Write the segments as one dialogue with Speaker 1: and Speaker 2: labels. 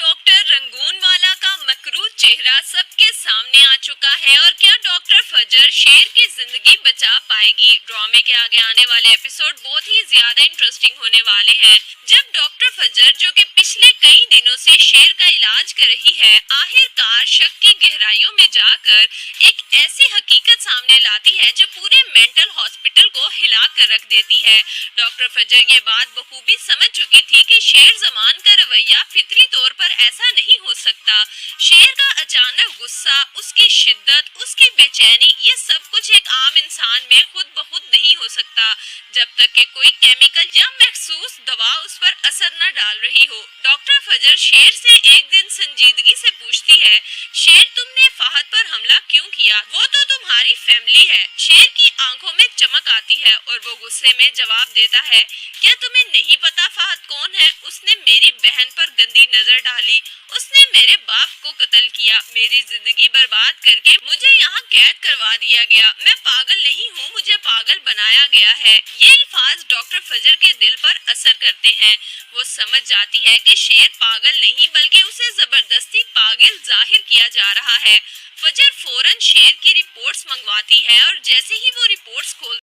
Speaker 1: Doctor Rangoon वाला का मकरूज चेहरा सबके सामने आ चुका है और क्या डॉक्टर फजर शेर की जिंदगी बचा पाएगी। ड्रामे के आगे आने वाले एपिसोड बहुत ही ज्यादा इंटरेस्टिंग होने वाले हैं। जब डॉक्टर फजर जो कि पिछले कई दिनों से शेर का इलाज कर रही है, आखिरकार शक की गहराइयों में जाकर एक ऐसी हकीकत सामने लाती है जो पूरे मेंटल हॉस्पिटल को हिला कर रख देती है। डॉक्टर फजर ये बात बखूबी समझ चुकी थी कि शेर जमान का रवैया फितरी तौर पर ऐसा नहीं हो सकता। शेर का अचानक गुस्सा, उसकी शिद्दत, उसकी बेचैनी, ये सब कुछ एक आम इंसान में खुद ब खुद नहीं हो सकता जब तक कि कोई केमिकल या महसूस दवा उस पर असर न डाल रही हो। डॉक्टर फजर शेर से एक दिन संजीदगी से पूछती है, शेर तुमने फहद पर हमला क्यों किया? वो तो तुम्हारी फैमिली है। शेर की आंखों में चमक आती है और वो गुस्से में जवाब देता है, क्या तुम्हें नहीं पता फहद कौन है? उसने मेरी बहन पर गंदी नजर डाली, उसने मेरे बाप को कत्ल किया, मेरी जिंदगी बर्बाद करके मुझे यहाँ कैद करवा दिया गया। मैं पागल नहीं हूँ, मुझे पागल बनाया गया है। ये अल्फाज डॉक्टर फजर के दिल पर असर करते हैं। वो समझ जाती है कि शेर पागल नहीं बल्कि उसे जबरदस्ती पागल जाहिर किया जा रहा है। फजर फौरन शेर की रिपोर्ट्स मंगवाती है और जैसे ही वो रिपोर्ट्स खोल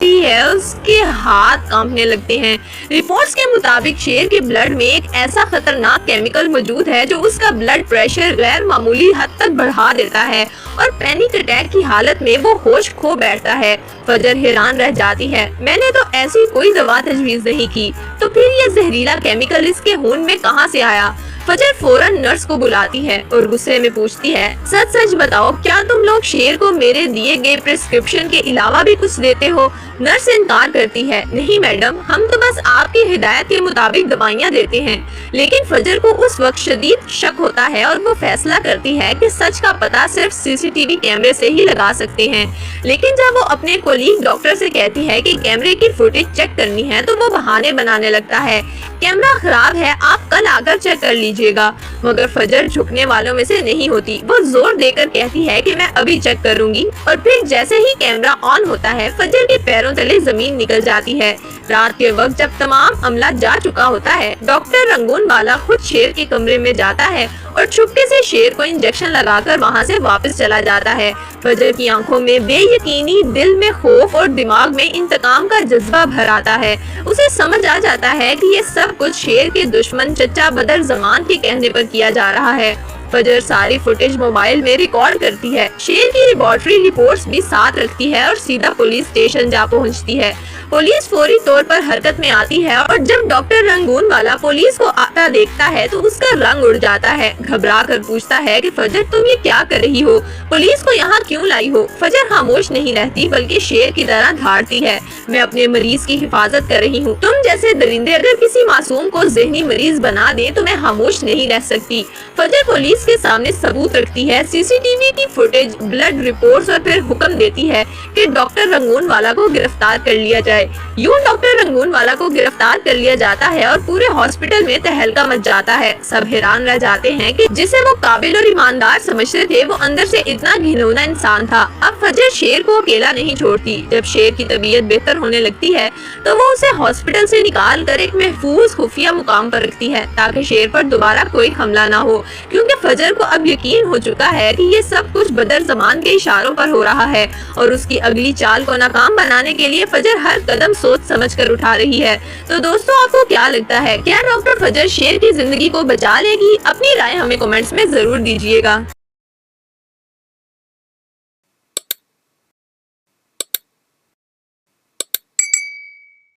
Speaker 2: है उसके हाथ कांपने लगते हैं। रिपोर्ट्स के मुताबिक शेर के ब्लड में एक ऐसा खतरनाक केमिकल मौजूद है जो उसका ब्लड प्रेशर गैर मामूली हद तक बढ़ा देता है और पैनिक अटैक की हालत में वो होश खो बैठता है। फजर हैरान रह जाती है, मैंने तो ऐसी कोई दवा तजवीज नहीं की, तो फिर ये जहरीला केमिकल इसके खून में कहां से आया? फजर फौरन नर्स को बुलाती है और गुस्से में पूछती है, सच सच बताओ, क्या तुम लोग शेर को मेरे दिए गए प्रिस्क्रिप्शन के अलावा भी कुछ देते हो? नर्स इनकार करती है, नहीं मैडम, हम तो बस आपकी हिदायत के मुताबिक दवाइयाँ देते हैं। लेकिन फजर को उस वक्त शदीद शक होता है और वो फैसला करती है कि सच का पता सिर्फ सीसीटीवी कैमरे से ही लगा सकते हैं। लेकिन जब वो अपने कोलीग डॉक्टर से कहती है कि कैमरे की फुटेज चेक करनी है तो वो बहाने बनाने लगता है, कैमरा खराब है, आप कल आकर चेक कर लीजिएगा। मगर फजर झुकने वालों में से नहीं होती। वो जोर देकर कहती है कि मैं अभी चेक करूंगी और फिर जैसे ही कैमरा ऑन होता है फजर के पैरों तले जमीन निकल जाती है। रात के वक्त जब तमाम अमला जा चुका होता है, डॉक्टर रंगून वाला खुद शेर के कमरे में जाता है और छुपके से शेर को इंजेक्शन लगाकर वहां से वापस चला जाता है। फजर की आंखों में बेयकीनी, दिल में खौफ और दिमाग में इंतकाम का जज्बा भर आता है। उसे समझ आ जाता है कि ये सब कुछ शेर के दुश्मन चचा बदर जमान के कहने पर किया जा रहा है। फजर सारी फुटेज मोबाइल में रिकॉर्ड करती है, शेर की लेबोरेटरी रिपोर्ट्स भी साथ रखती है और सीधा पुलिस स्टेशन जा पहुंचती है। पुलिस फौरी तौर पर हरकत में आती है और जब डॉक्टर रंगून वाला पुलिस को आता देखता है तो उसका रंग उड़ जाता है। घबरा कर पूछता है कि फजर तुम ये क्या कर रही हो? पुलिस को यहाँ क्यों लाई हो? फजर खामोश नहीं रहती बल्कि शेर की तरह धाड़ती है, मैं अपने मरीज की हिफाजत कर रही हूँ। तुम जैसे दरिंदे अगर किसी मासूम को जहनी मरीज बना दे तो मैं खामोश नहीं रह सकती। फजर पुलिस के सामने सबूत रखती है, सीसीटीवी की फुटेज, ब्लड रिपोर्ट्स और फिर हुक्म देती है कि डॉक्टर रंगून वाला को गिरफ्तार कर लिया जाए। यूं डॉक्टर रंगून वाला को गिरफ्तार कर लिया जाता है और पूरे हॉस्पिटल में तहलका मच जाता है। सब हैरान रह जाते हैं कि जिसे वो काबिल और ईमानदार समझते थे वो अंदर से इतना घिनौना इंसान था। अब फजर शेर को अकेला नहीं छोड़ती। जब शेर की तबीयत बेहतर होने लगती है तो वो उसे हॉस्पिटल से निकाल कर एक महफूज खुफिया मुकाम पर रखती है ताकि शेर पर दोबारा कोई हमला ना हो, क्योंकि फजर को अब यकीन हो चुका है कि ये सब कुछ बदर जमान के इशारों पर हो रहा है और उसकी अगली चाल को नाकाम बनाने के लिए फजर हर कदम सोच समझ कर उठा रही है। तो दोस्तों, आपको क्या लगता है, क्या डॉक्टर फजर शेर की जिंदगी को बचा लेगी? अपनी राय हमें कमेंट्स में जरूर दीजिएगा।